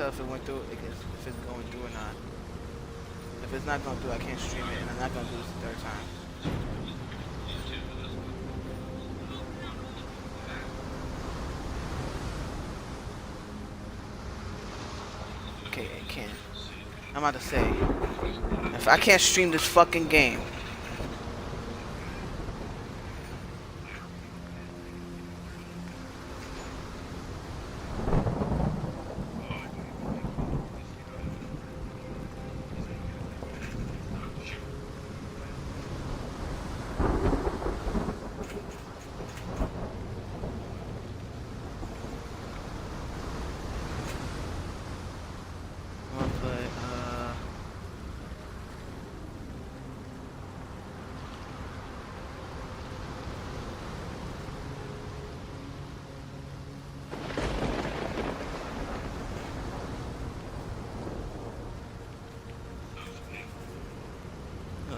tell if it went through, if it's going through or not. If it's not going through, I can't stream it, and I'm not gonna do this the third time. Okay, I can't. I'm about to say, if I can't stream this fucking game.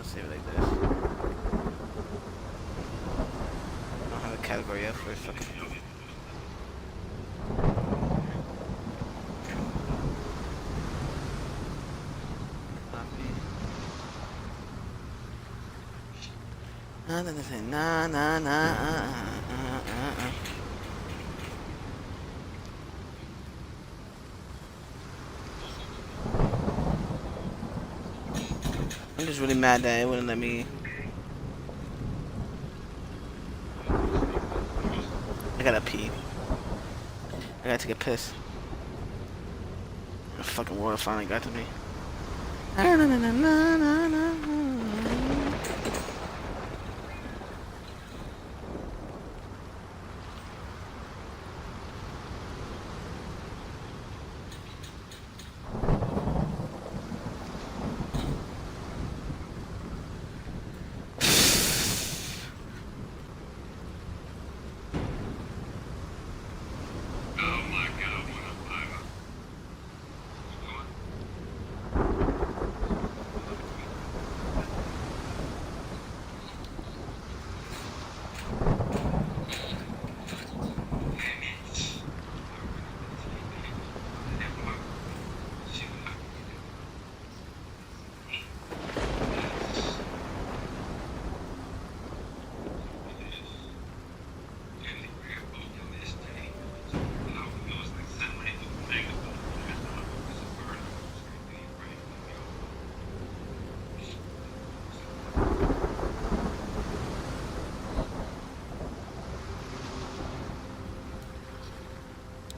Save it like this. I don't have a category yet for a fucking. I'm just really mad that it wouldn't let me. I gotta pee. I gotta take a piss. The fucking water finally got to me.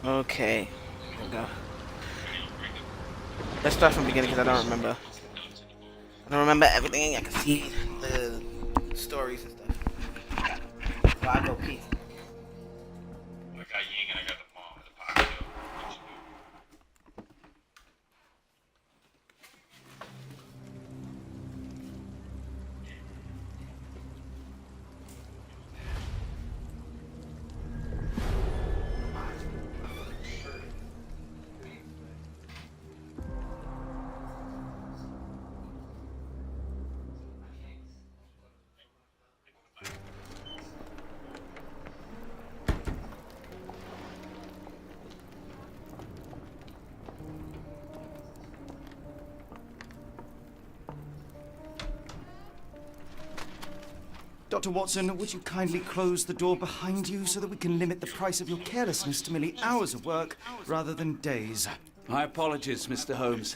Okay, here we go. Let's start from the beginning because I don't remember. I don't remember everything. I can see the stories and stuff. So I go pee. Dr. Watson, would you kindly close the door behind you so that we can limit the price of your carelessness to merely hours of work rather than days? My apologies, Mr. Holmes.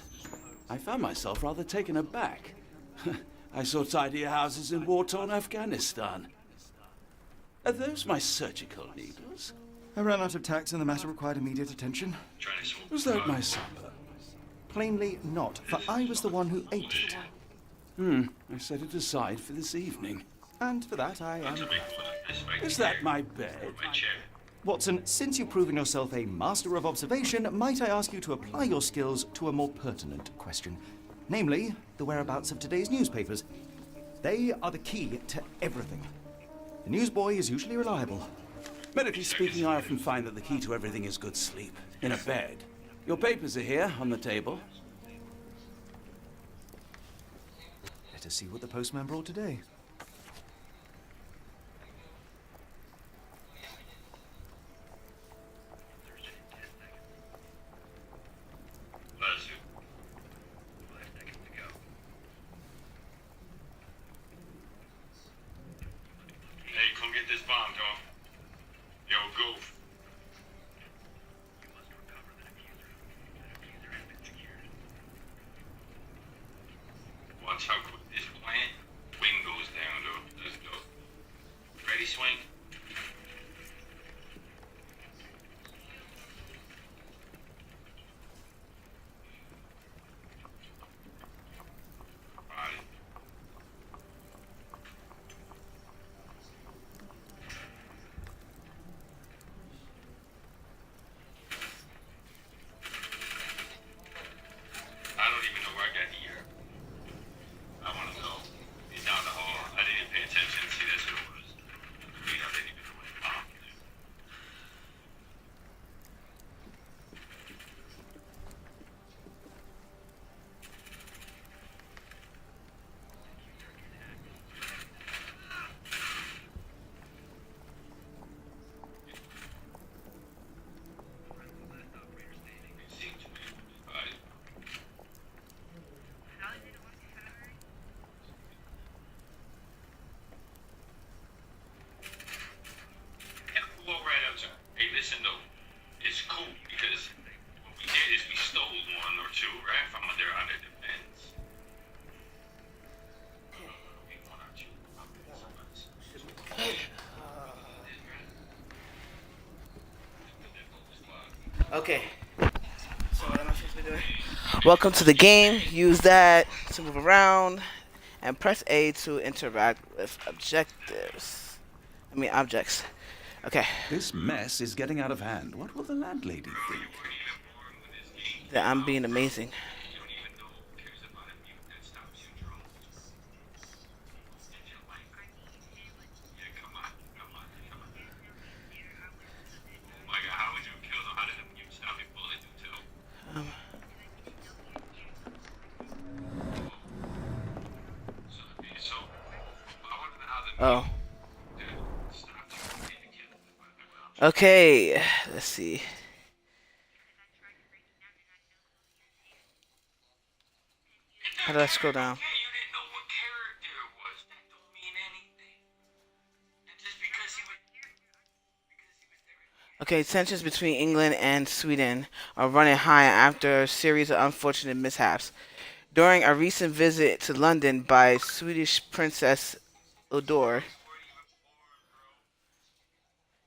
I found myself rather taken aback. I saw tidier houses in war-torn Afghanistan. Are those my surgical needles? I ran out of tacks and the matter required immediate attention. Was that my supper? Plainly not, for I was the one who ate it. I set it aside for this evening. And for that I am... Is that my bed? Watson, since you've proven yourself a master of observation, might I ask you to apply your skills to a more pertinent question? Namely, the whereabouts of today's newspapers. They are the key to everything. The newsboy is usually reliable. Medically speaking, I often find that the key to everything is good sleep. In a bed. Your papers are here, on the table. Let us see what the postman brought today. Okay. So what am I supposed to be doing? Welcome to the game. Use that to move around, and press A to interact with objects. Okay. This mess is getting out of hand. What will the landlady think? That I'm being amazing. Um, oh. Okay. Let's see. How do I scroll down? Okay, tensions between England and Sweden are running high after a series of unfortunate mishaps. During a recent visit to London by Swedish Princess Udor,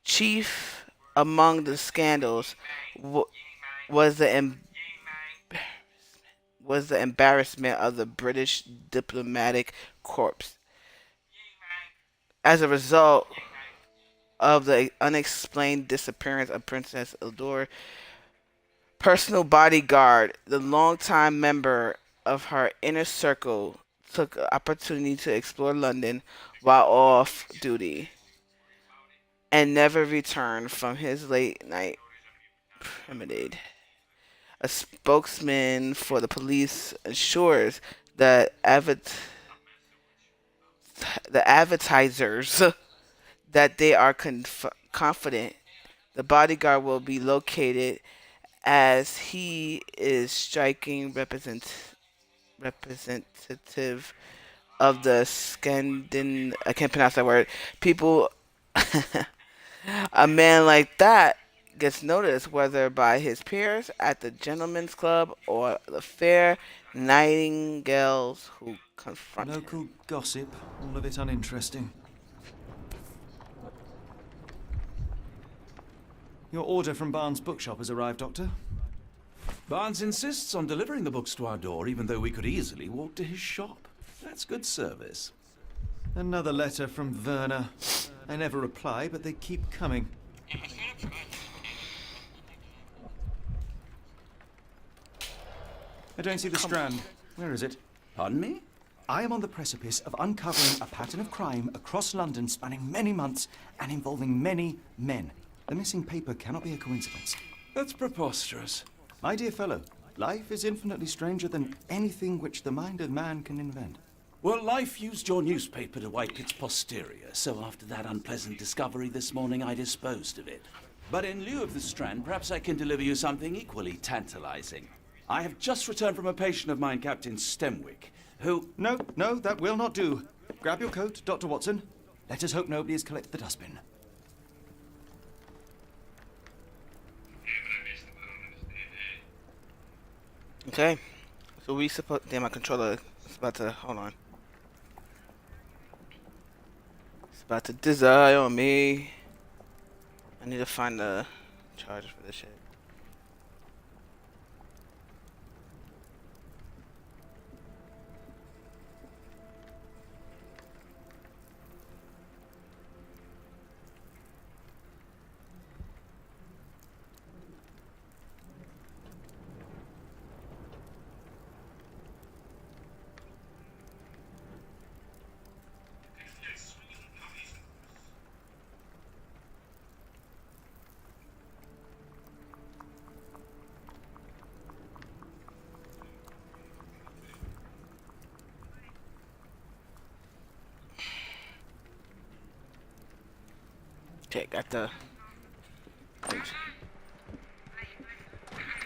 chief among the scandals was the embarrassment of the British diplomatic corps. As a result of the unexplained disappearance of Princess Eldor, personal bodyguard, the longtime member of her inner circle, took an opportunity to explore London while off duty and never returned from his late night promenade. A spokesman for the police assures that the advertisers that they are confident the bodyguard will be located, as he is striking representative of the I can't pronounce that word. People, a man like that gets noticed whether by his peers at the gentlemen's club or the fair nightingales who confront him. Local gossip, all of it uninteresting. Your order from Barnes' bookshop has arrived, Doctor. Barnes insists on delivering the books to our door, even though we could easily walk to his shop. That's good service. Another letter from Werner. I never reply, but they keep coming. I don't see the Strand. Where is it? Pardon me? I am on the precipice of uncovering a pattern of crime across London spanning many months and involving many men. The missing paper cannot be a coincidence. That's preposterous. My dear fellow, life is infinitely stranger than anything which the mind of man can invent. Well, life used your newspaper to wipe its posterior, so after that unpleasant discovery this morning, I disposed of it. But in lieu of the Strand, perhaps I can deliver you something equally tantalizing. I have just returned from a patient of mine, Captain Stemwick, who... No, that will not do. Grab your coat, Dr. Watson. Let us hope nobody has collected the dustbin. Okay, so we suppose. Damn, my controller is about to. Hold on. It's about to desire on me. I need to find the charger for this shit. Okay, got the.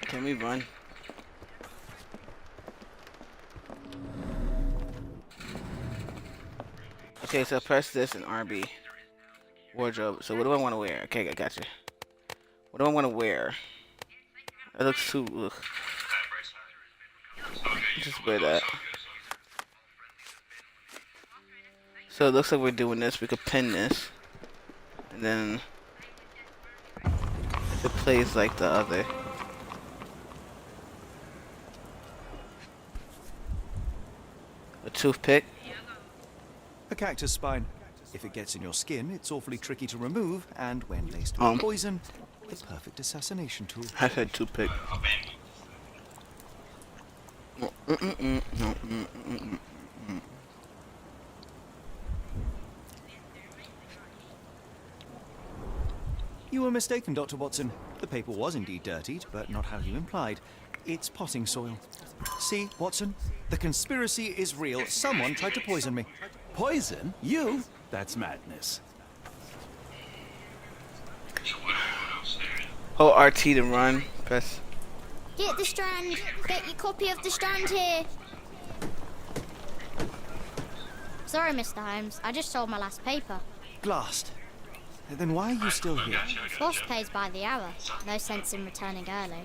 Can we run? Okay, so press this in RB. Wardrobe. So what do I want to wear? Okay, I got you. What do I want to wear? It looks too. Ugh. Just wear that. So it looks like we're doing this. We could pin this. And then it plays like the other. Toothpick. A cactus spine. If it gets in your skin, it's awfully tricky to remove, and when laced Oh. with poison, the perfect assassination tool. I said toothpick. You were mistaken, Dr. Watson. The paper was indeed dirtied, but not how you implied. It's potting soil. See, Watson? The conspiracy is real. Someone tried to poison me. Poison? You? That's madness. Hold RT to run. Press. Get the Strand. Get your copy of the Strand here. Sorry, Mr. Holmes. I just sold my last paper. Blast. Then why are you still here? Boss pays by the hour. No sense in returning early.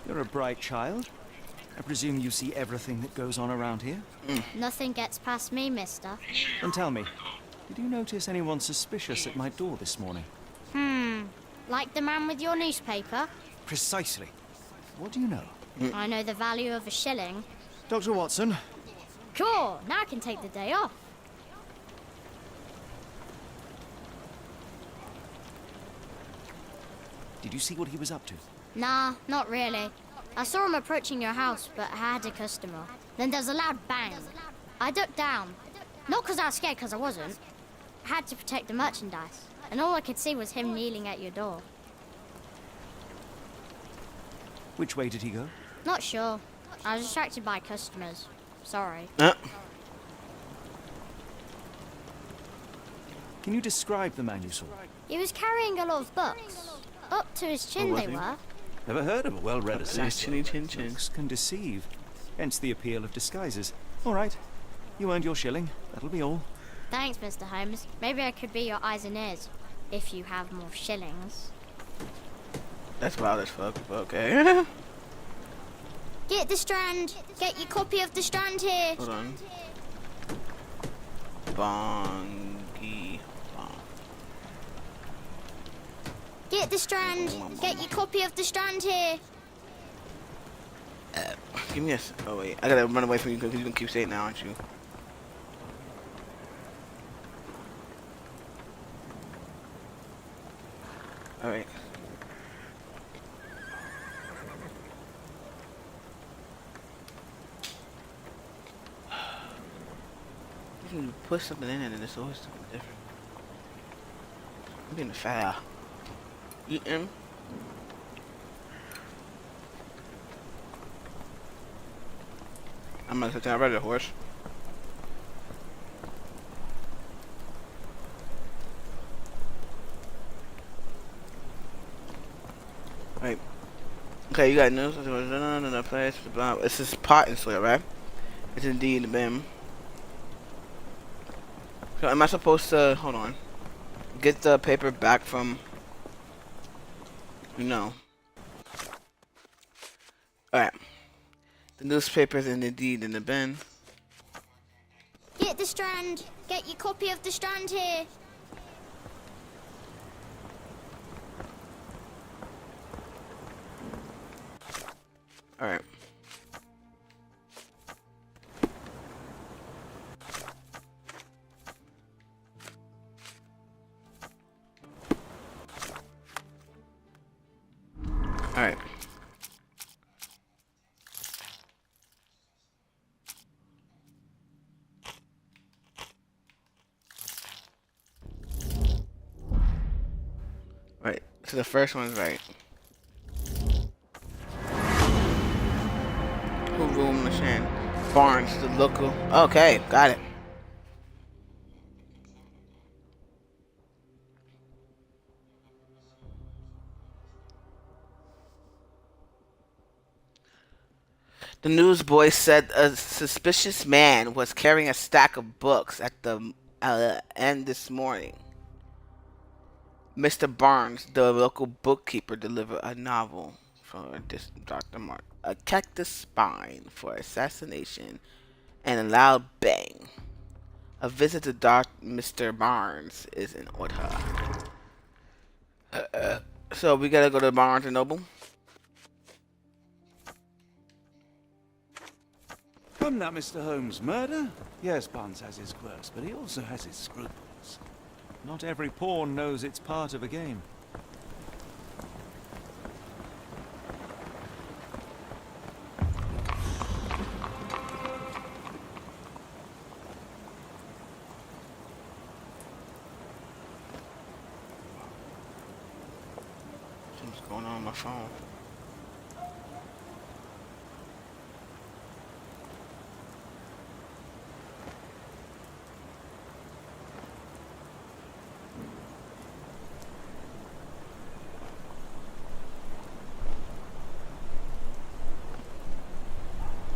You're a bright child. I presume you see everything that goes on around here? Nothing gets past me, mister. Then tell me, did you notice anyone suspicious at my door this morning? Like the man with your newspaper? Precisely. What do you know? I know the value of a shilling. Dr. Watson, Cool, now I can take the day off. did you see what he was up to? Nah, not really. I saw him approaching your house, but I had a customer. Then there's a loud bang. I ducked down. Not because I was scared, because I wasn't. I had to protect the merchandise. And all I could see was him kneeling at your door. Which way did he go? Not sure. I was distracted by customers. Sorry. Can you describe the man you saw? He was carrying a lot of books. Up to his chin, they were. Never heard of a well-read Nice assassin. chinny chin chin. Looks can deceive. Hence the appeal of disguises. All right. You earned your shilling. That'll be all. Thanks, Mr. Holmes. Maybe I could be your eyes and ears. If you have more shillings. That's wild as fuck. But okay. Get the Strand. Get your copy of the Strand here. Hold on. Bongi. Bong. Get the Strand. Get your copy of the Strand here. Give me a. Oh wait, I gotta run away from you because you're gonna keep saying now, aren't you? All right. You can put something in it and it's always something different. I'm getting foul. Eating. I'm gonna sit ride the horse. Right. Okay, you got news. This is pot and soil, right? It's indeed the bin. So am I supposed to hold on? Get the paper back from no. Alright. The newspaper's indeed in the bin. Get the Strand. Get your copy of the Strand here. Alright. Alright. Right. So the first one's right. Who room machine? Barnes, the local. Okay, got it. The newsboy said a suspicious man was carrying a stack of books at the end this morning. Mr. Barnes, the local bookkeeper, delivered a novel from Dr. Mark. A cactus spine for assassination and a loud bang. A visit to Mr. Barnes is in order. So we gotta go to Barnes and Noble. Come now, Mr. Holmes. Murder? Yes, Barnes has his quirks, but he also has his scruples. Not every pawn knows it's part of a game. What's going on my phone?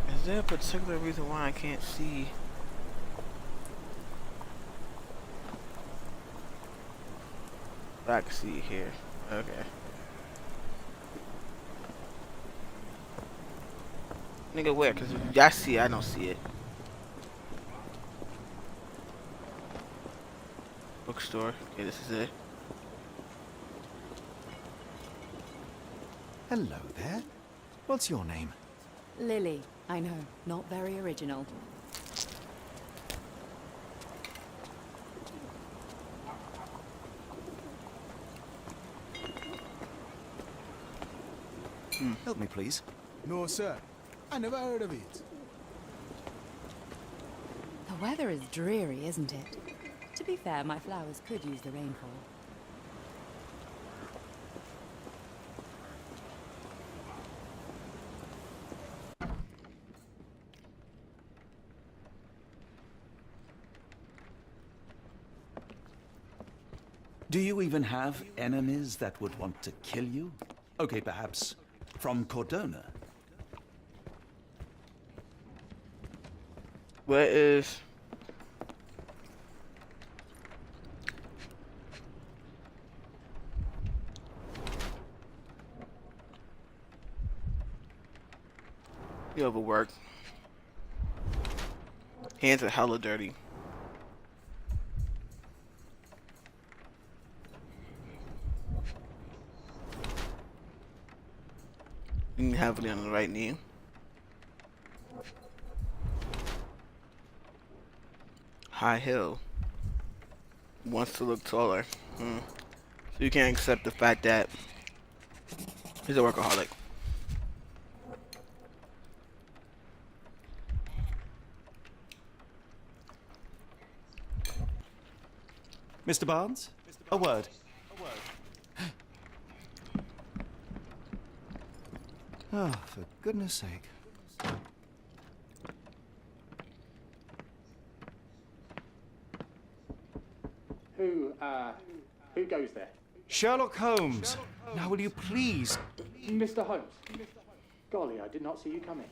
Is there a particular reason why I can't see? I can see it here. Okay. Nigga, where? Cause I see it, I don't see it. Bookstore. Okay, this is it. Hello there. What's your name? Lily, I know, not very original. Help me, please. No, sir. I never heard of it. The weather is dreary, isn't it? To be fair, my flowers could use the rainfall. Do you even have enemies that would want to kill you? Okay, perhaps from Cordona. Where is... You overworked. Hands are hella dirty. Leaning heavily on the right knee. High heel. Wants to look taller. So you can't accept the fact that he's a workaholic. Mr. Barnes? A word. Oh, for goodness sake. Who goes there? Sherlock Holmes. Now will you please... Mr. Holmes. Golly, I did not see you coming.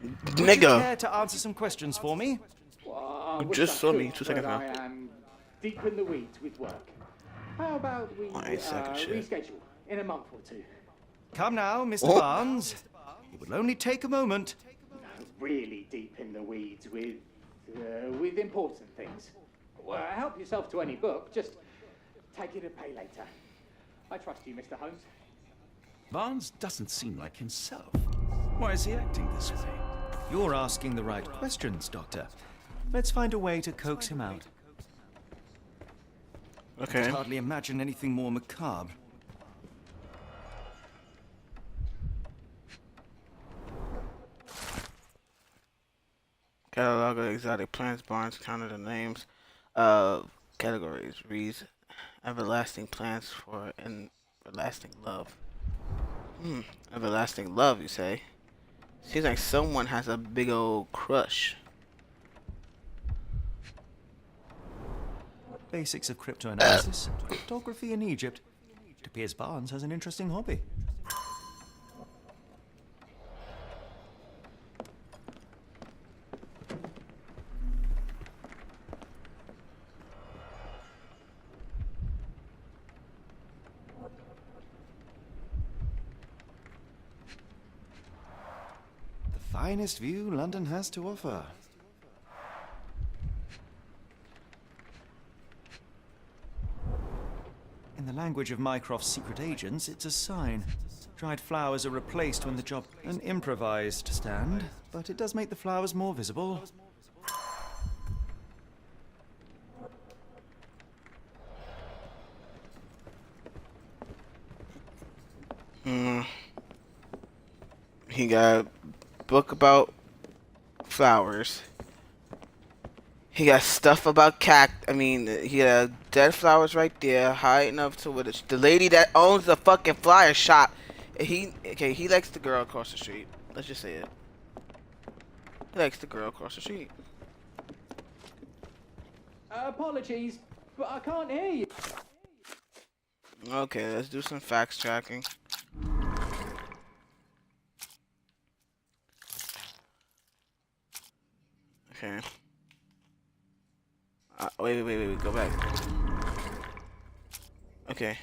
Would you Nigga. care to answer some questions for me? Well, I You wish just I saw me could, 2 seconds but ago. I am deep in the weeds with work. How about we Alright, second shit. reschedule in a month or two? Come now, Mr. Oh. Barnes. It will only take a moment. Really deep in the weeds with important things. Well, help yourself to any book. Just take it and pay later. I trust you, Mr. Holmes. Barnes doesn't seem like himself. Why is he acting this way? You're asking the right questions, Doctor. Let's find a way to coax him out. I Okay. can hardly imagine anything more macabre. Catalog of exotic plants. Barnes counted the names of categories. Reads everlasting plants for an everlasting love. Everlasting love, you say? Seems like someone has a big old crush. Basics of cryptoanalysis, cryptography in Egypt. It appears Barnes has an interesting hobby. The finest view London has to offer. In the language of Mycroft's secret agents, it's a sign. Dried flowers are replaced when the job... An improvised stand, but it does make the flowers more visible. He got a book about flowers. He got stuff about he got dead flowers right there, high enough to where the lady that owns the fucking flyer shop. He likes the girl across the street. Let's just say it. He likes the girl across the street. Apologies, but I can't hear you. Okay, let's do some facts tracking. Okay. Wait, go back. Okay.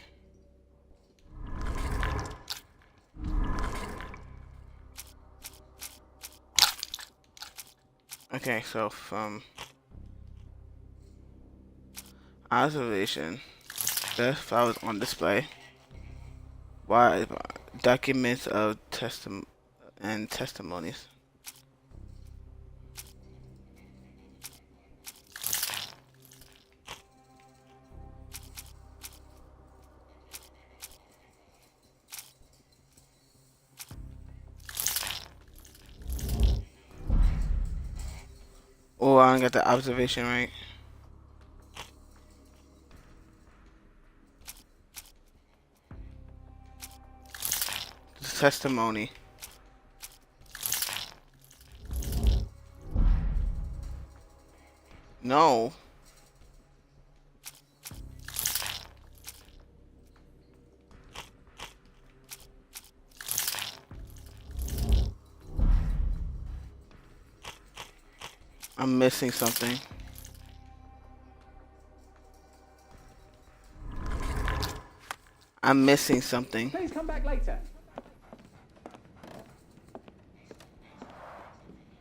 Okay, so from observation, the flowers on display. Why documents of testimonies. Oh, I don't got the observation right. Testimony. No. I'm missing something. I'm missing something. Please come back later.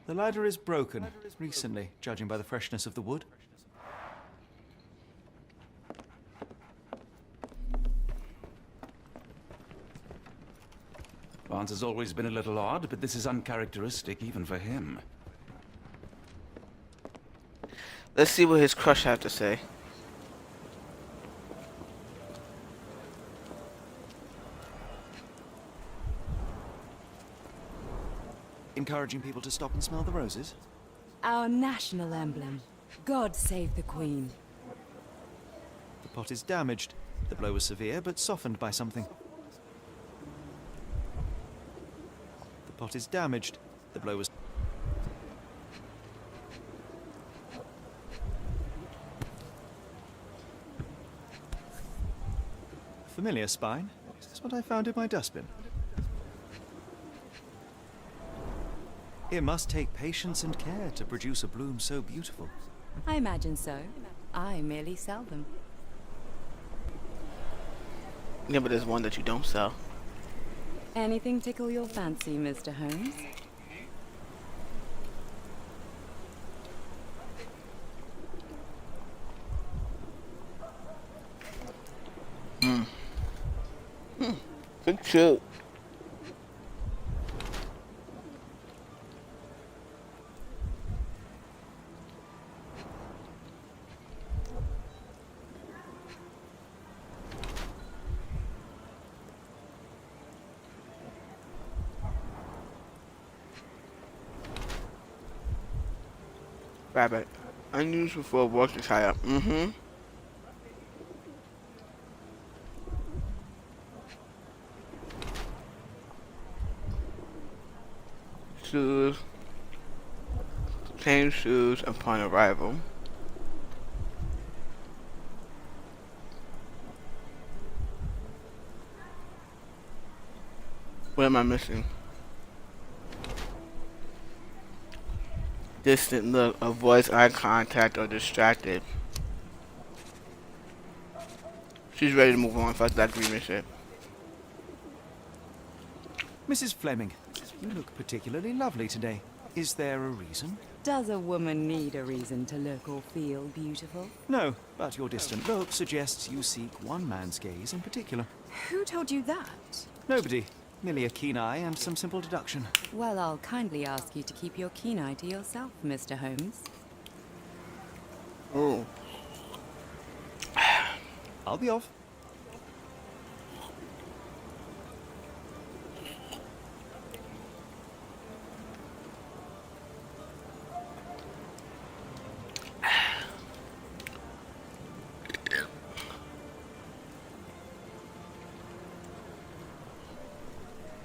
The ladder is broken, recently, judging by the freshness of the wood. Barnes has always been a little odd, but this is uncharacteristic even for him. Let's see what his crush have to say. Encouraging people to stop and smell the roses? Our national emblem. God save the Queen. The pot is damaged. The blow was severe, but softened by something. The pot is damaged. The blow was... Familiar spine? Is this what I found in my dustbin? It must take patience and care to produce a bloom so beautiful. I imagine so. I merely sell them. Yeah, but there's one that you don't sell. Anything tickle your fancy, Mr. Holmes? Good shoot. Rabbit. Unusual for a work attire. Shoes. Change shoes upon arrival. What am I missing? Distant look, avoids eye contact or distracted. She's ready to move on. Fuck that green shit. Mrs. Fleming, you look particularly lovely today. Is there a reason? Does a woman need a reason to look or feel beautiful? No, but your distant look suggests you seek one man's gaze in particular. Who told you that? Nobody. Merely a keen eye and some simple deduction. Well, I'll kindly ask you to keep your keen eye to yourself, Mr. Holmes. Ooh. I'll be off.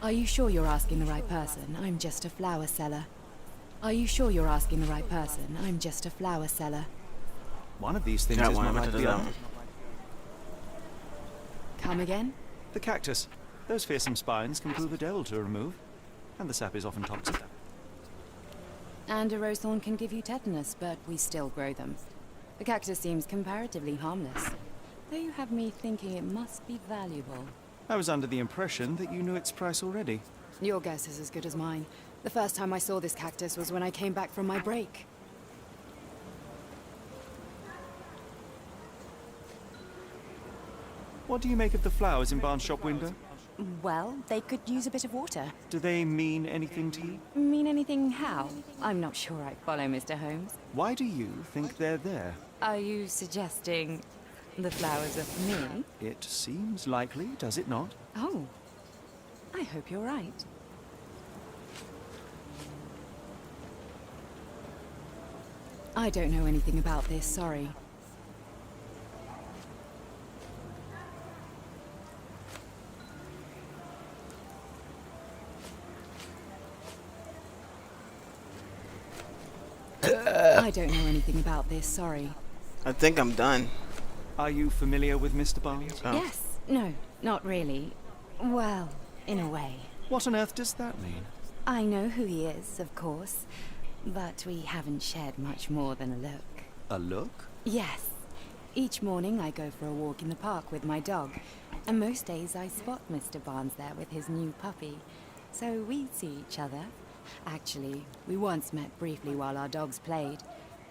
Are you sure you're asking the right person? I'm just a flower seller. Are you sure you're asking the right person? I'm just a flower seller. One of these things Got is one, not I like meant to the do that other. one. Come again? The cactus. Those fearsome spines can prove a devil to remove. And the sap is often toxic. And a rose thorn can give you tetanus, but we still grow them. The cactus seems comparatively harmless. Though you have me thinking it must be valuable. I was under the impression that you knew its price already. Your guess is as good as mine. The first time I saw this cactus was when I came back from my break. What do you make of the flowers in Barnes' shop window? Well, they could use a bit of water. Do they mean anything to you? Mean anything how? I'm not sure I follow, Mr. Holmes. Why do you think they're there? Are you suggesting the flowers are for me? It seems likely, does it not? Oh, I hope you're right. I don't know anything about this, sorry. I don't know anything about this, sorry. I think I'm done. Are you familiar with Mr. Barnes? Oh. Yes, no, not really. Well, in a way. What on earth does that mean? I know who he is, of course, but we haven't shared much more than a look. A look? Yes. Each morning I go for a walk in the park with my dog, and most days I spot Mr. Barnes there with his new puppy, so we see each other. Actually, we once met briefly while our dogs played.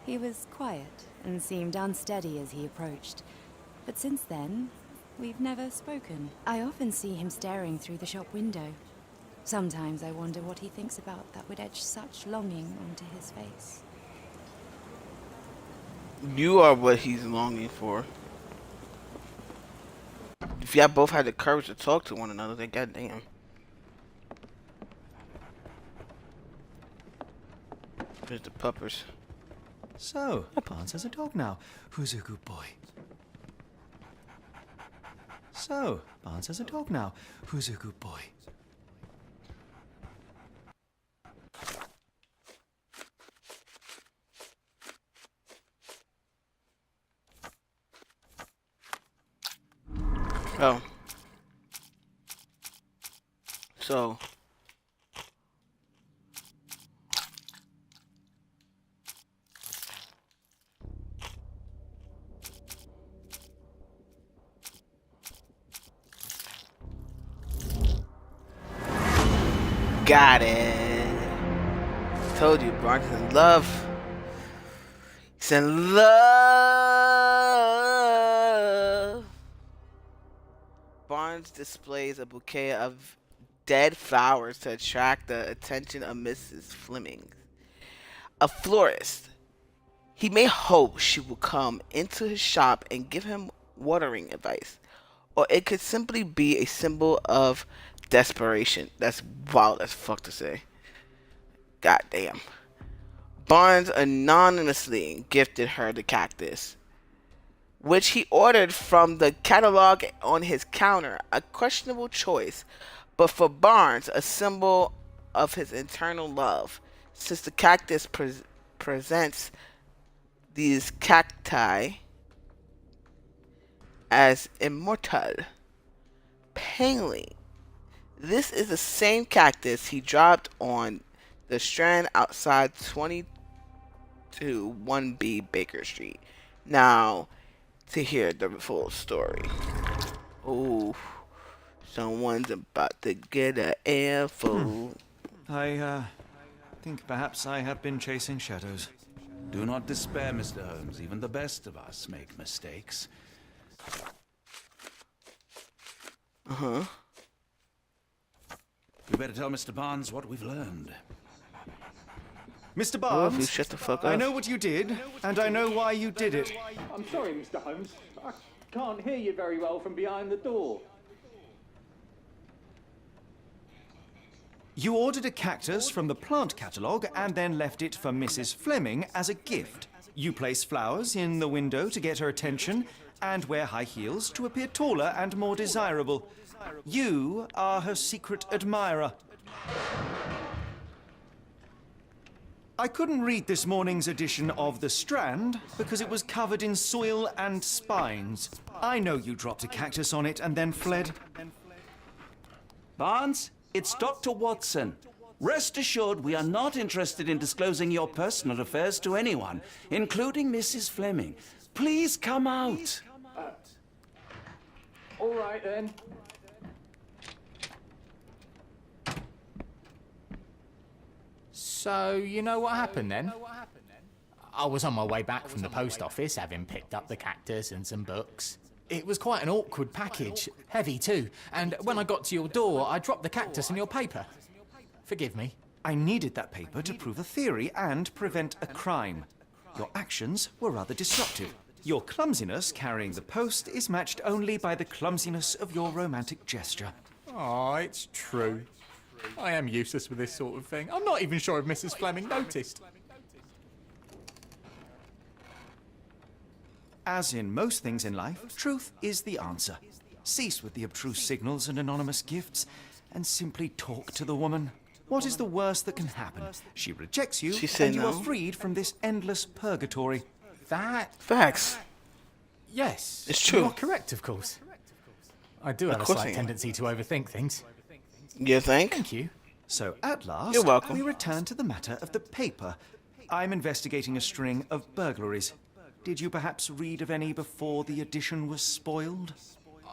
He was quiet and seemed unsteady as he approached, but since then, we've never spoken. I often see him staring through the shop window. Sometimes I wonder what he thinks about that would etch such longing onto his face. You are what he's longing for. If y'all both had the courage to talk to one another, then goddamn. There's the puppers. So, Barnes has a dog now. Who's a good boy? So, Barnes has a dog now. Who's a good boy? Oh. So. Got it. Told you, Barnes is in love. He's in love. Barnes displays a bouquet of dead flowers to attract the attention of Mrs. Fleming, a florist. He may hope she will come into his shop and give him watering advice, or it could simply be a symbol of desperation. That's wild as fuck to say. Goddamn. Barnes anonymously gifted her the cactus, which he ordered from the catalog on his counter. A questionable choice, but for Barnes, a symbol of his eternal love, since the cactus presents these cacti as immortal. Painley. This is the same cactus he dropped on the strand outside 22 1B Baker Street. Now, to hear the full story. Oh, someone's about to get an earful. I think perhaps I have been chasing shadows. Do not despair, Mr. Holmes. Even the best of us make mistakes. Uh-huh. We better tell Mr. Barnes what we've learned. Mr. Oh, if you Barnes, shut the fuck I up. know what you did, and I know why you did it. I'm sorry, Mr. Holmes. I can't hear you very well from behind the door. You ordered a cactus from the plant catalogue and then left it for Mrs. Fleming as a gift. You place flowers in the window to get her attention and wear high heels to appear taller and more desirable. You are her secret admirer. I couldn't read this morning's edition of The Strand because it was covered in soil and spines. I know you dropped a cactus on it and then fled. Barnes, it's Dr. Watson. Rest assured we are not interested in disclosing your personal affairs to anyone, including Mrs. Fleming. Please come out. All right, then. So, you know what happened then? I was on my way back from the post office, having picked up the cactus and some books. It was quite an awkward package, heavy too, and when I got to your door, I dropped the cactus and your paper. Forgive me. I needed that paper to prove a theory and prevent a crime. Your actions were rather disruptive. Your clumsiness carrying the post is matched only by the clumsiness of your romantic gesture. Oh, it's true. I am useless with this sort of thing. I'm not even sure if Mrs. Fleming noticed. As in most things in life, truth is the answer. Cease with the abstruse signals and anonymous gifts, and simply talk to the woman. What is the worst that can happen? She rejects you, She said and you no. are freed from this endless purgatory. That... Facts. Yes. It's true. You're correct, of course. I do have a course I slight am. tendency to overthink things. You think? Thank you. So at last, You're welcome. we return to the matter of the paper. I'm investigating a string of burglaries. Did you perhaps read of any before the edition was spoiled?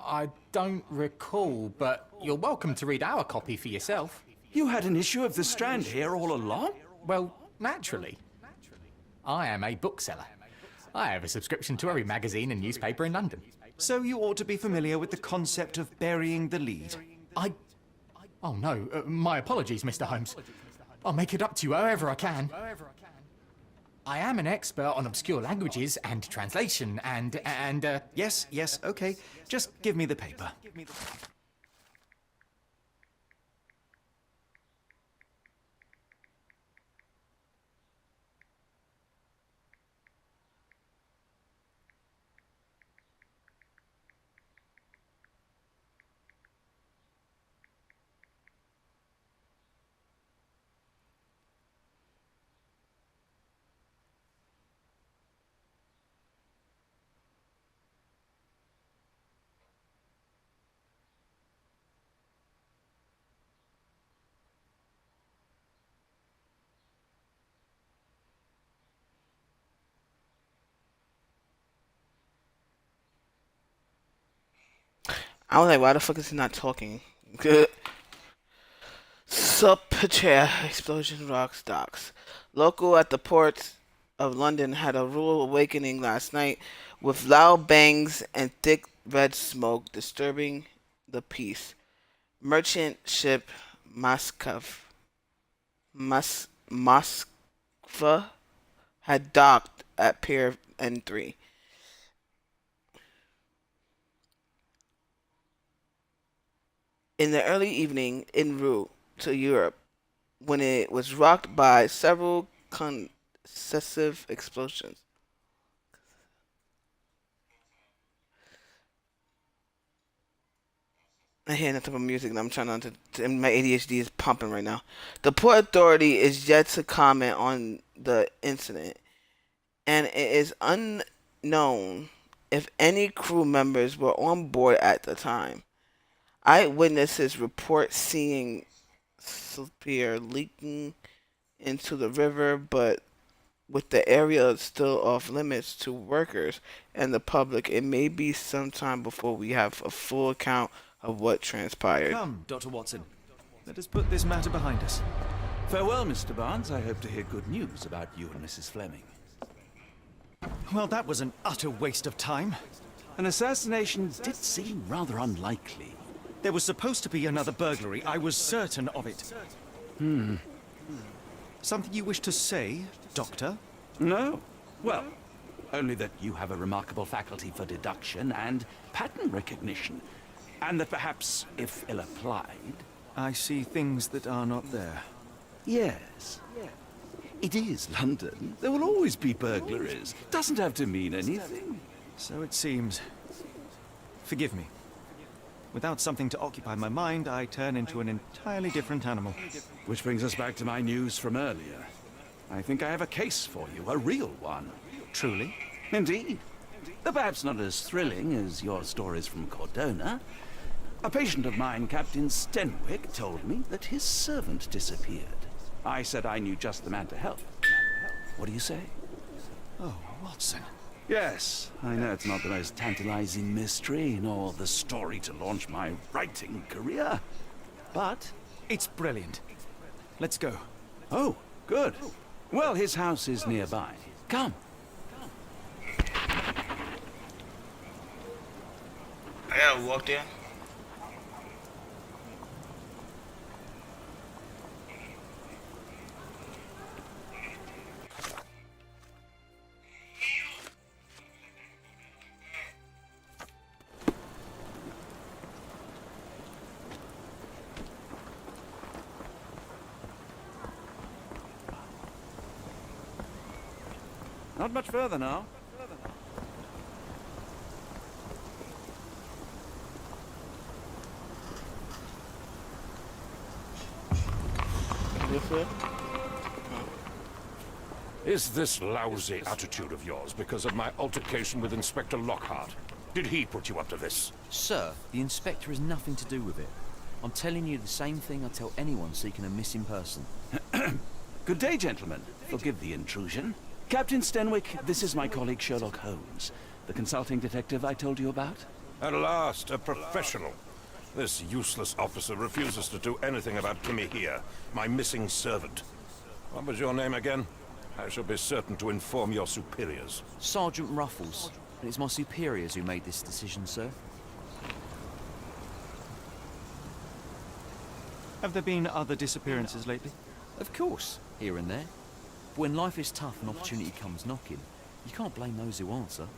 I don't recall, but you're welcome to read our copy for yourself. You had an issue of The Strand here all along? Well, naturally. I am a bookseller. I have a subscription to every magazine and newspaper in London. So you ought to be familiar with the concept of burying the lead. Oh no, my apologies, Mr. Holmes. I'll make it up to you however I can. I am an expert on obscure languages and translation and Yes, okay. Just give me the paper. I was like, why the fuck is he not talking? Good. Subpatria explosion rocks docks. Local at the ports of London had a rude awakening last night with loud bangs and thick red smoke disturbing the peace. Merchant ship Moskva had docked at Pier N3. In the early evening en route to Europe when it was rocked by several successive explosions. I hear nothing but music and I'm trying not to my ADHD is pumping right now. The Port Authority is yet to comment on the incident, and it is unknown if any crew members were on board at the time. Eyewitnesses report seeing spear leaking into the river, but with the area still off limits to workers and the public, it may be some time before we have a full account of what transpired. Come, Dr. Watson. Let us put this matter behind us. Farewell, Mr. Barnes. I hope to hear good news about you and Mrs. Fleming. Well, that was an utter waste of time. An assassination did seem rather unlikely. There was supposed to be another burglary. I was certain of it. Something you wish to say, Doctor? No. Well, only that you have a remarkable faculty for deduction and pattern recognition. And that perhaps, if ill applied... I see things that are not there. Yes. It is London. There will always be burglaries. Doesn't have to mean anything. So it seems. Forgive me. Without something to occupy my mind, I turn into an entirely different animal. Which brings us back to my news from earlier. I think I have a case for you, a real one. Truly? Indeed. Though perhaps not as thrilling as your stories from Cordona. A patient of mine, Captain Stenwick, told me that his servant disappeared. I said I knew just the man to help. What do you say? Oh, Watson. Yes, I know it's not the most tantalizing mystery, nor the story to launch my writing career. But... It's brilliant. Let's go. Oh, good. Well, his house is nearby. Come. I gotta walk there. Not much further now. This way? Is this lousy attitude of yours because of my altercation with Inspector Lockhart? Did he put you up to this? Sir, the inspector has nothing to do with it. I'm telling you the same thing I tell anyone seeking a missing person. Good day, gentlemen. Forgive the intrusion. Captain Stenwick, this is my colleague Sherlock Holmes, the consulting detective I told you about. At last, a professional. This useless officer refuses to do anything about Kimmy here, my missing servant. What was your name again? I shall be certain to inform your superiors. Sergeant Ruffles. And it's my superiors who made this decision, sir. Have there been other disappearances lately? Of course, here and there. But when life is tough and opportunity comes knocking, you can't blame those who answer.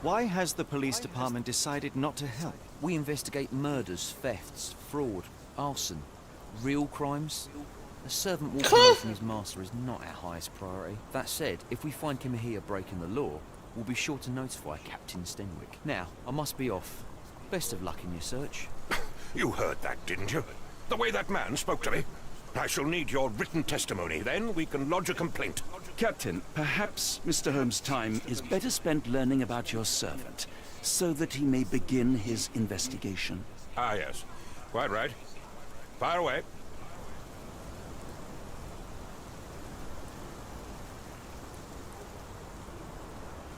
Why has the police department decided not to help? We investigate murders, thefts, fraud, arson, real crimes. A servant walking away from his master is not our highest priority. That said, if we find Kimahia breaking the law, we'll be sure to notify Captain Stenwick. Now, I must be off. Best of luck in your search. You heard that, didn't you? The way that man spoke to me. I shall need your written testimony. Then we can lodge a complaint. Captain, perhaps Mr. Holmes' time is better spent learning about your servant, so that he may begin his investigation. Ah, yes. Quite right. Fire away.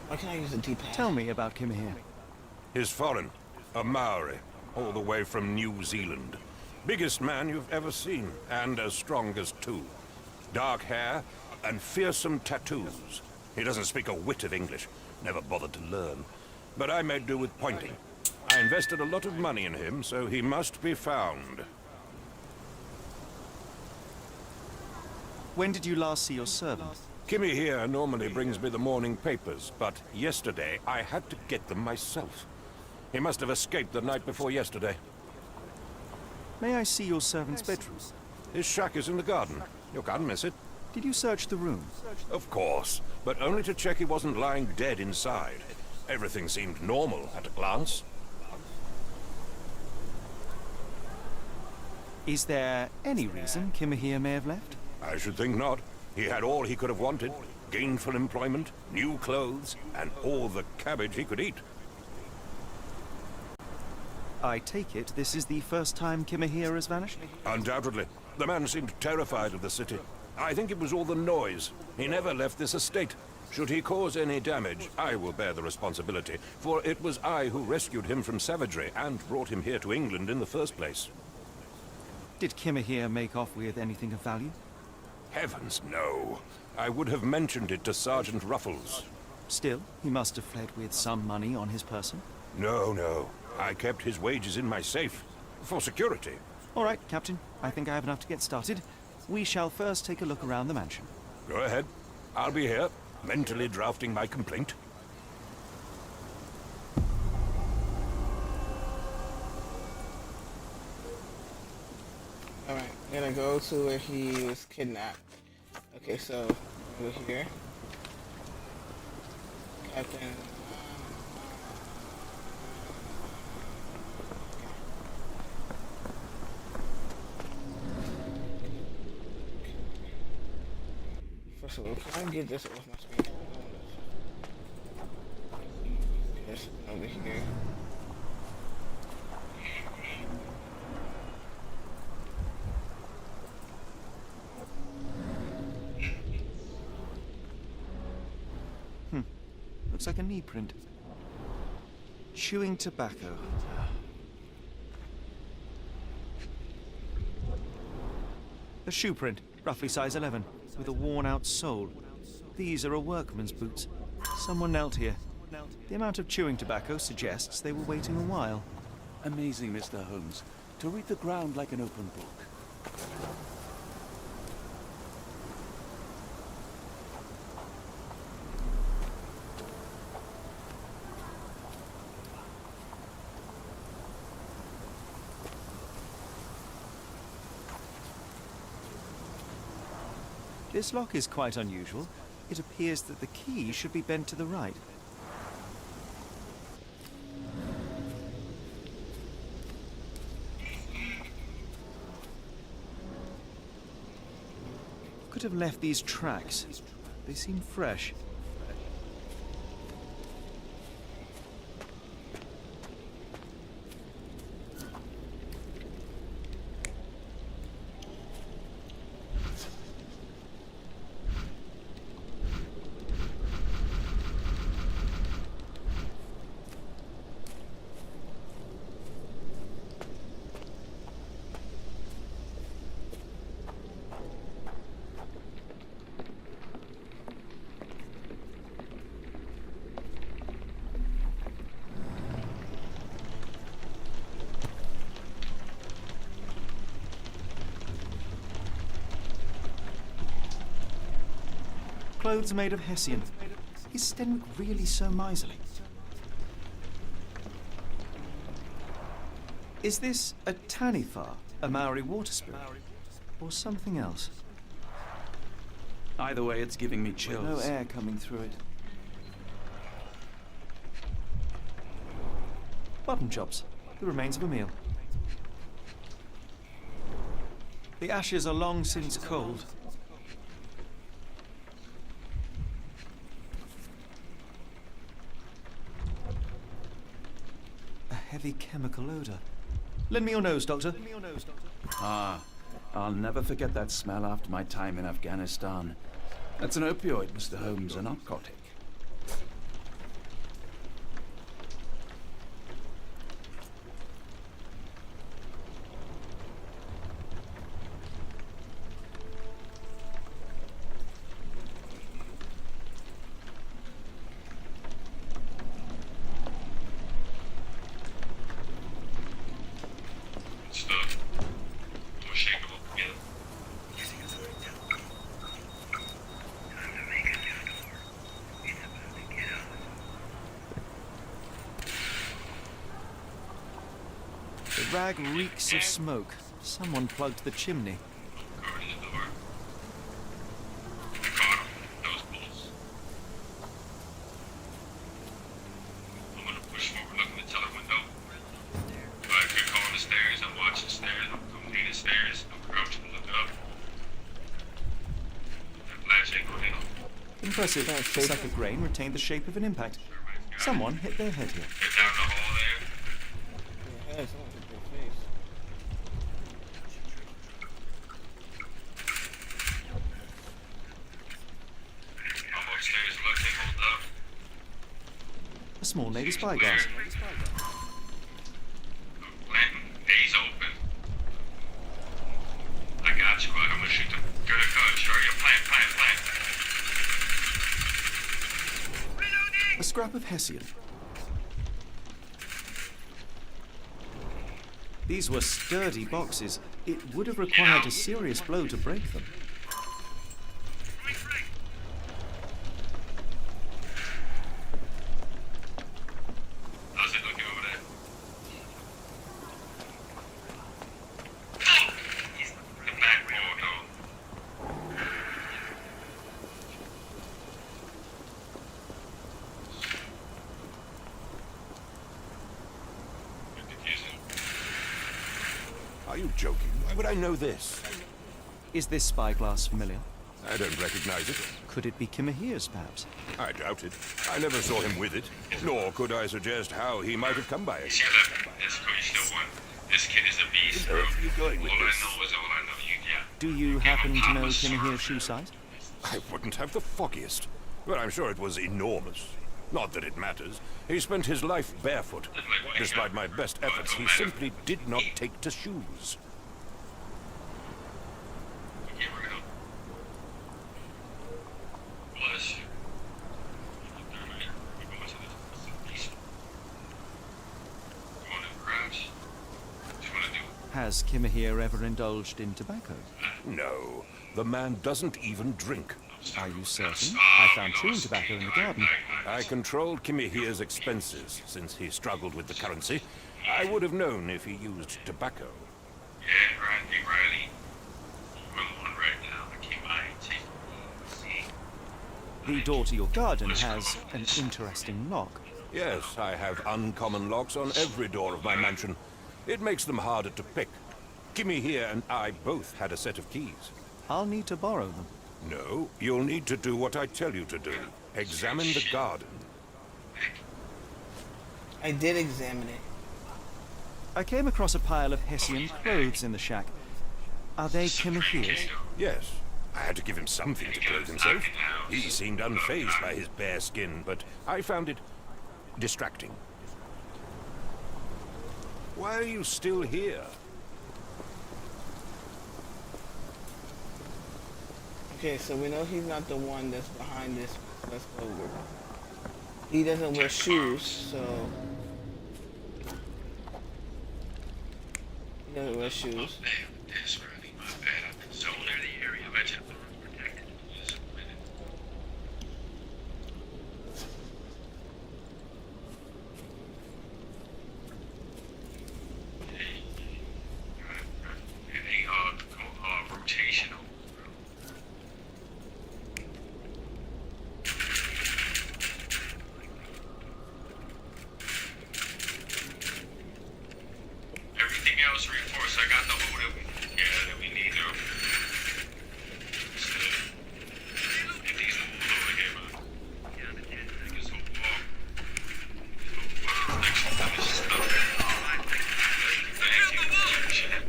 Why can't I use the D-pad? Tell me about Kimahia. He's foreign. A Maori. All the way from New Zealand. Biggest man you've ever seen, and as strong as two. Dark hair and fearsome tattoos. He doesn't speak a whit of English. Never bothered to learn. But I made do with pointing. I invested a lot of money in him, so he must be found. When did you last see your servant? Kimmy here normally brings me the morning papers, but yesterday I had to get them myself. He must have escaped the night before yesterday. May I see your servant's bedroom? His shack is in the garden. You can't miss it. Did you search the room? Of course, but only to check he wasn't lying dead inside. Everything seemed normal at a glance. Is there any reason Kimahia may have left? I should think not. He had all he could have wanted. Gainful employment, new clothes, and all the cabbage he could eat. I take it this is the first time Kimahia has vanished? Undoubtedly. The man seemed terrified of the city. I think it was all the noise. He never left this estate. Should he cause any damage, I will bear the responsibility, for it was I who rescued him from savagery and brought him here to England in the first place. Did Kimahia make off with anything of value? Heavens, no. I would have mentioned it to Sergeant Ruffles. Still, he must have fled with some money on his person. No, no. I kept his wages in my safe. For security. All right, Captain. I think I have enough to get started. We shall first take a look around the mansion. Go ahead. I'll be here, mentally drafting my complaint. Alright, I'm gonna go to where he was kidnapped. Okay, so over here. Captain. First of all, can I get this off my screen? This over here. Looks like a knee print. Chewing tobacco. A shoe print, roughly size 11, with a worn-out sole. These are a workman's boots. Someone knelt here. The amount of chewing tobacco suggests they were waiting a while. Amazing, Mr. Holmes. To read the ground like an open book. This lock is quite unusual. It appears that the key should be bent to the right. Could have left these tracks. They seem fresh. Clothes made of Hessian. Is Stenwick really so miserly? Is this a Tanifar, a Maori water spirit, or something else? Either way, it's giving me chills. No air coming through it. Mutton chops, the remains of a meal. The ashes are long since cold. A heavy chemical odor. Lend me your nose, Doctor. Ah, I'll never forget that smell after my time in Afghanistan. That's an opioid, Mr. Holmes, a narcotic. The rag reeks of smoke. Someone plugged the chimney. Impressive. The sack of grain retained the shape of an impact. Someone hit their head here. Yeah, someone hit their face. A small native spyglass. Days open. I got you, bud. I'm gonna shoot them. Good, sure. You plant. A scrap of Hessian. These were sturdy boxes. It would have required a serious blow to break them. How's it looking over there? Oh! The back door, though. Are you joking? Why would I know this? Is this spyglass familiar? I don't recognize it. Could it be Kimahir's, perhaps? I doubt it. I never saw him with it, nor could I suggest how he might have come by it. See, look, that's cool. You still won. This kid is a beast, bro. Where are you going with All I this? know is all I know. Yeah. Do you happen to know Kimahir's shoe size? I wouldn't have the foggiest. But I'm sure it was enormous. Not that it matters. He spent his life barefoot. Despite my best efforts, he simply did not take to shoes. Get real. Bless you. Alright, we're going to the beast. Going to the garage. What you want to do? Has Kimahir ever indulged in tobacco? No, the man doesn't even drink. Are you certain? I found chewing tobacco in the garden. I controlled Kimahir's expenses since he struggled with the currency. I would have known if he used tobacco. Yeah, right, hey, Riley. I'm on right now. I can't mind. See? The door to your garden has an interesting lock. Yes, I have uncommon locks on every door of my mansion. It makes them harder to pick. Kimahir and I both had a set of keys. I'll need to borrow them. No, you'll need to do what I tell you to do. Examine the garden. I did examine it. I came across a pile of Hessian clothes in the shack. Are they Kimahir's? Yes, I had to give him something to clothe himself. He seemed unfazed by his bare skin, but I found it distracting. Why are you still here? Okay, so we know he's not the one that's behind this. Let's go. He doesn't wear shoes, so he doesn't wear shoes. That's really my bad. I've been zoning the area. I just protected. Just a minute. Hey, rotational. Everything else reinforced. I got the whole that we need to. Get these fools over here, man. Yeah, this whole wall.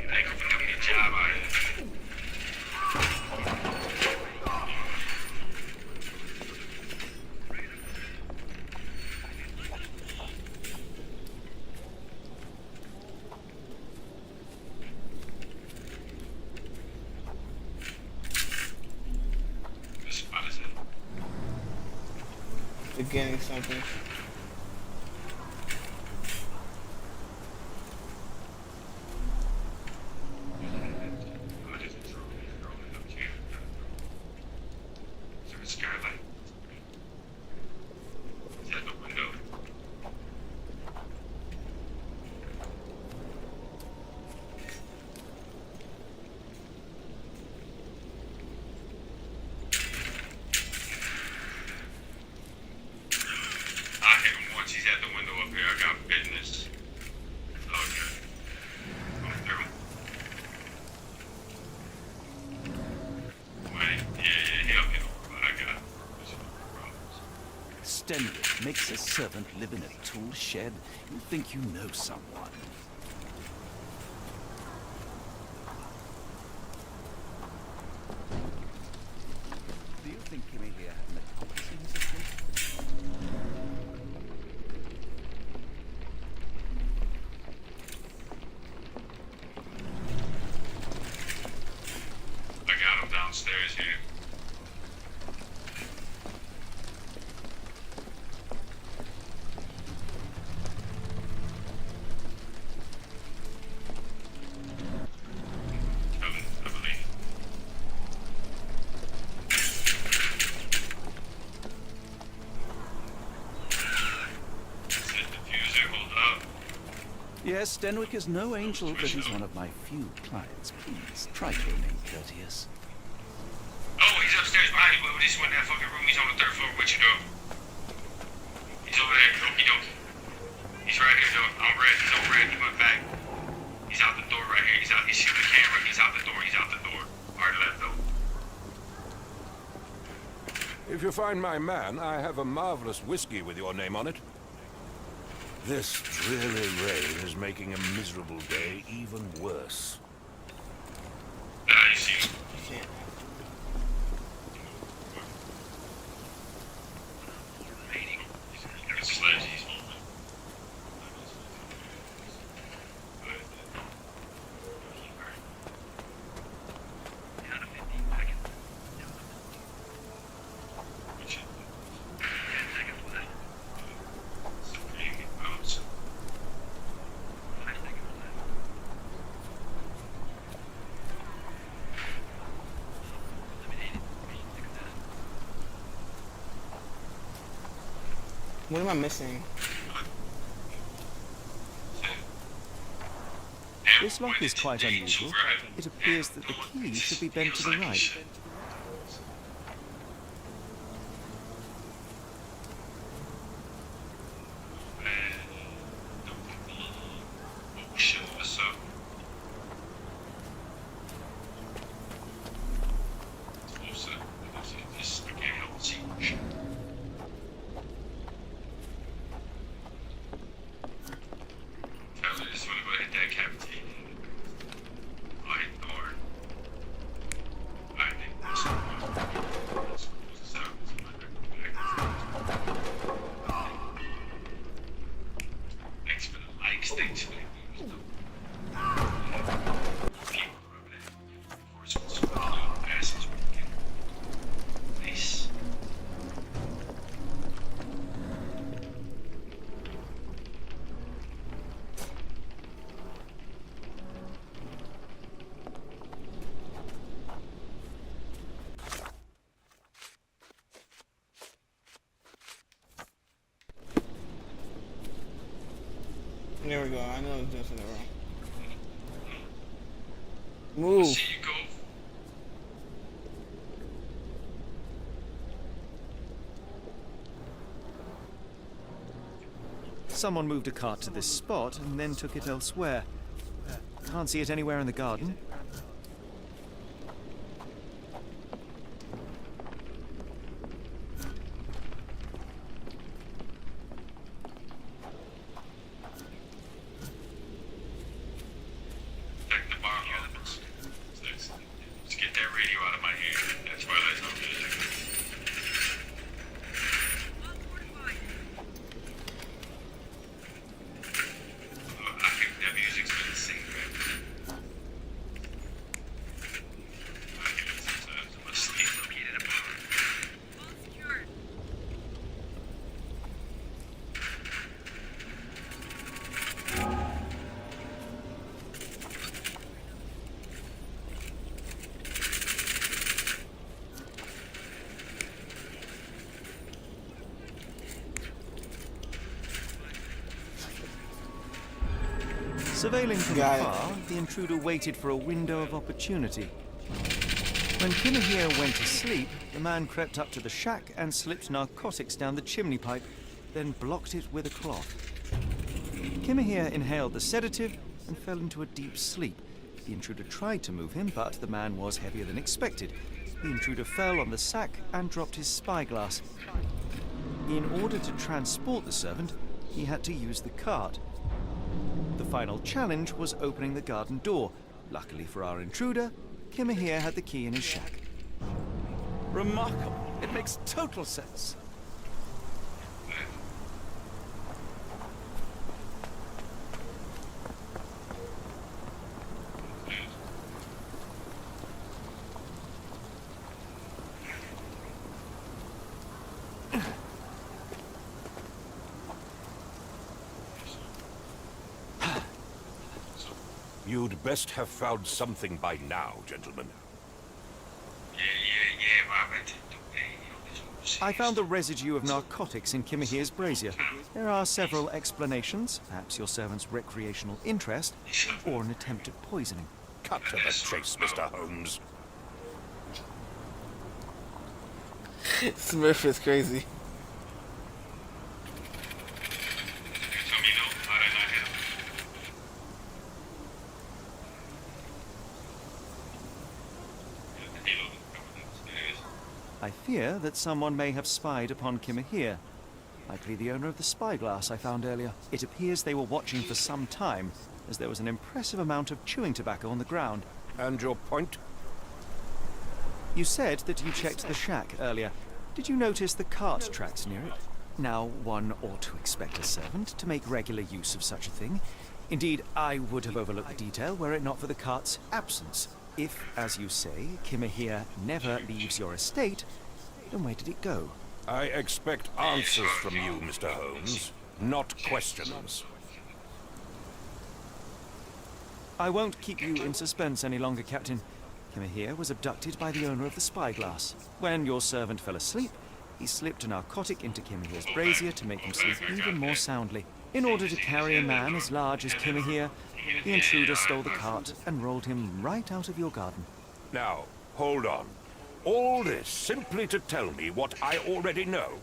Thank you for doing your job out here. This spot is it. They're getting something. Skylight. Is that the window? I hit him once. He's at the window up here. I got business. Okay. Going through. Wait. Yeah, he'll get over. I got it. There's no problems. Stenwick makes a servant live in a tool shed. You think you know someone. Do you think Kimahir had an accomplice in his escape? I got him downstairs here. Yes, Denwick is no angel, but he's one of my few clients. Please, try to remain courteous. Oh, he's upstairs behind you. This one, that fucking room. He's on the third floor with you, though. He's over there. Okie dokie. He's right here, though. I'm red. He's on red. He went back. He's out the door right here. He's out. He's shooting the camera. He's out the door. He's out the door. Already left, though. If you find my man, I have a marvelous whiskey with your name on it. This dreary rain is making a miserable day even worse. You see. What am I missing? This lock is quite unusual. It appears that the key should be bent to the right. There we go. I know it's doing something wrong. Move. Someone moved a cart to this spot and then took it elsewhere. Can't see it anywhere in the garden. Let's get that radio out of my hand. That's why I don't music. I think that music's been the same, man. I hear it sometimes. I'm asleep. Located a bar. All secured. Surveilling from afar, the intruder waited for a window of opportunity. When Kimahir went to sleep, the man crept up to the shack and slipped narcotics down the chimney pipe, then blocked it with a cloth. Kimahir inhaled the sedative and fell into a deep sleep. The intruder tried to move him, but the man was heavier than expected. The intruder fell on the sack and dropped his spyglass. In order to transport the servant, he had to use the cart. The final challenge was opening the garden door. Luckily for our intruder, Kimahir had the key in his shack. Remarkable. It makes total sense. You'd best have found something by now, gentlemen. Yeah, but I bet you do. Hey, this I found the residue of narcotics in Kimahir's brazier. There are several explanations, perhaps your servant's recreational interest, or an attempt at poisoning. Cut to the chase, Mr. Holmes. Smith is crazy. I fear that someone may have spied upon Kimahir. Likely the owner of the spyglass I found earlier. It appears they were watching for some time, as there was an impressive amount of chewing tobacco on the ground. And your point? You said that you checked the shack earlier. Did you notice the cart tracks near it? Now, one ought to expect a servant to make regular use of such a thing. Indeed, I would have overlooked the detail were it not for the cart's absence. If, as you say, Kimahir never leaves your estate, then where did it go? I expect answers from you, Mr. Holmes, not questions. I won't keep you in suspense any longer, Captain. Kimahir was abducted by the owner of the spyglass. When your servant fell asleep, he slipped a narcotic into Kimahir's brazier to make him sleep even more soundly. In order to carry a man as large as Kimahir, the intruder stole the cart and rolled him right out of your garden. Now, hold on. All this simply to tell me what I already know.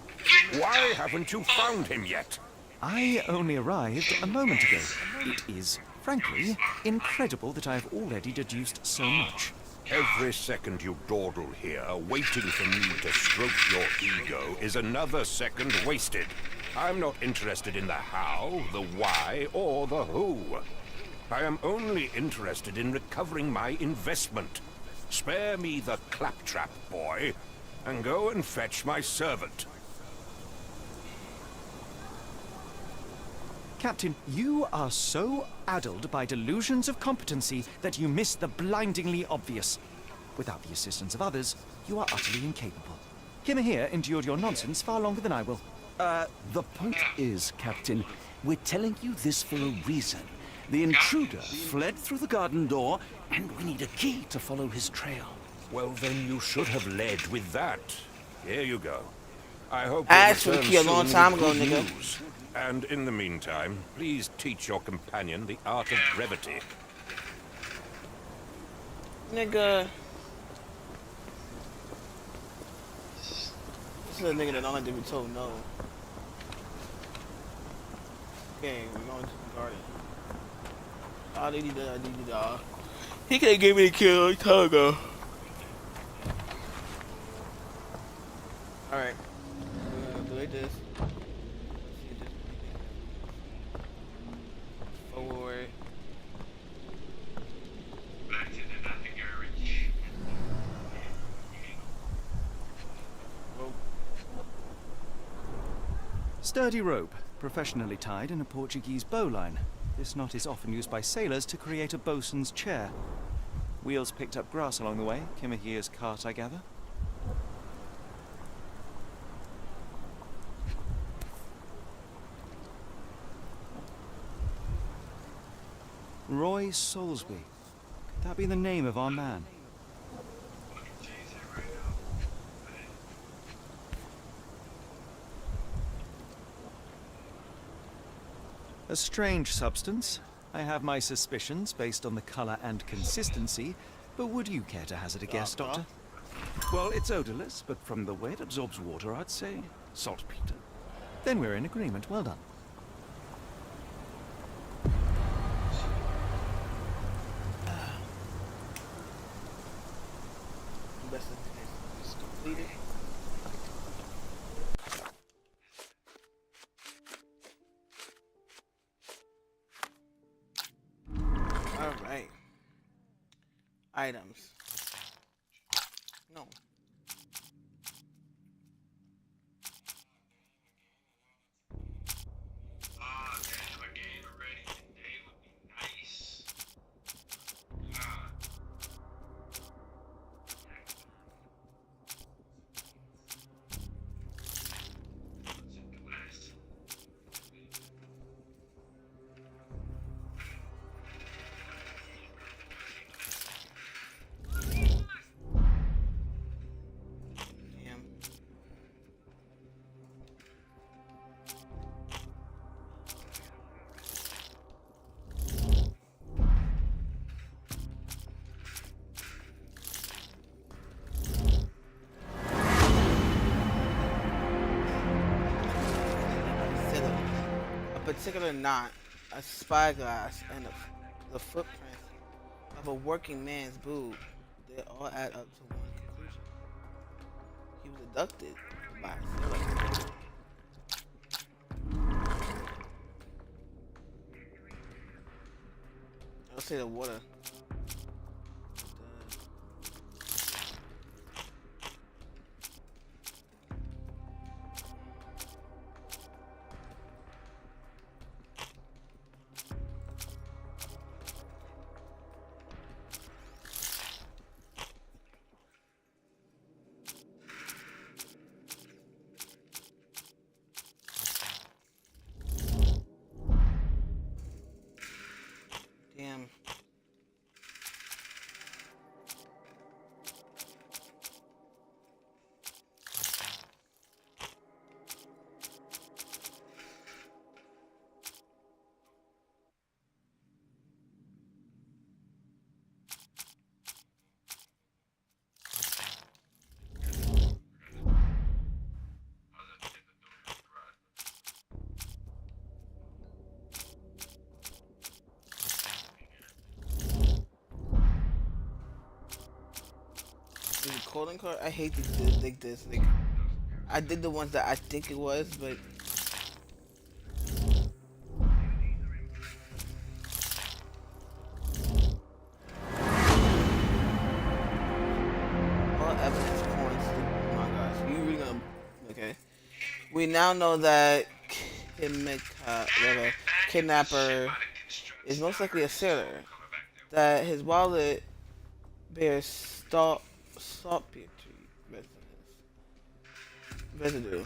Why haven't you found him yet? I only arrived a moment ago. It is, frankly, incredible that I have already deduced so much. Every second you dawdle here, waiting for me to stroke your ego, is another second wasted. I'm not interested in the how, the why, or the who. I am only interested in recovering my investment. Spare me the claptrap, boy, and go and fetch my servant. Captain, you are so addled by delusions of competency that you miss the blindingly obvious. Without the assistance of others, you are utterly incapable. Kimahir endured your nonsense far longer than I will. The point is, Captain, we're telling you this for a reason. The intruder fled through the garden door, and we need a key to follow his trail. Well, then you should have led with that. Here you go. I hope I you'll asked for the return key a long soon time with ago, good nigga. news. And in the meantime, please teach your companion the art of brevity. Nigga. This is a nigga that don't like to be told no. Okay, we're going to the garden. Oh, they need that. He could have gave me the kill a long time ago. Alright. We're gonna do like this. Forward. Back to the garage. Sturdy rope, professionally tied in a Portuguese bowline. This knot is often used by sailors to create a bosun's chair. Wheels picked up grass along the way. Kimahir's cart, I gather. Roy Soulsby. Could that be the name of our man? A strange substance. I have my suspicions based on the color and consistency, but would you care to hazard a guess, Doctor? Well, it's odorless, but from the way it absorbs water, I'd say saltpeter. Then we're in agreement. Well done. Investigation is completed. Alright. Items. No. Ah, damn, a game already today would be nice. Ah. What's in glass? particular knot, a spyglass, and the footprints of a working man's boob, they all add up to one conclusion. He was abducted by a serial killer. I'll say the water. Damn. Calling card? I hate these like this. Like I did the ones that I think it was, but all evidence points. Oh my gosh, you really gonna? Okay. We now know that the kidnapper is most likely a sailor. That his wallet bears saltpeter residue,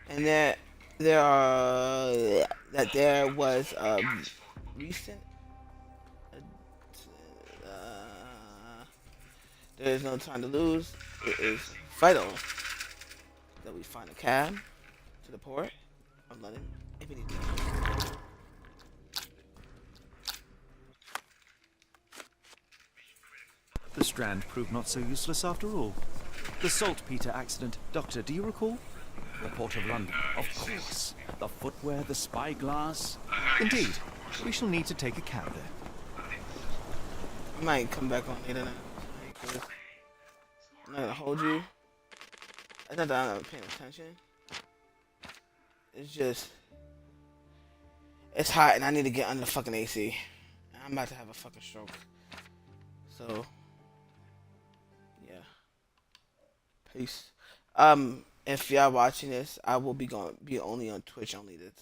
and that there was a recent. There is no time to lose. It is vital that we find a cab to the port of London immediately. The Strand proved not so useless after all. The saltpeter accident. Doctor, do you recall? The Port of London. Of course. The footwear, the spyglass. Indeed. We shall need to take a cab there. I might come back on later now. I'm not gonna hold you. It's not that I'm not paying attention. It's just... It's hot and I need to get under the fucking AC. I'm about to have a fucking stroke. So... Yeah. Peace. If y'all watching this, I will be only on Twitch only tonight.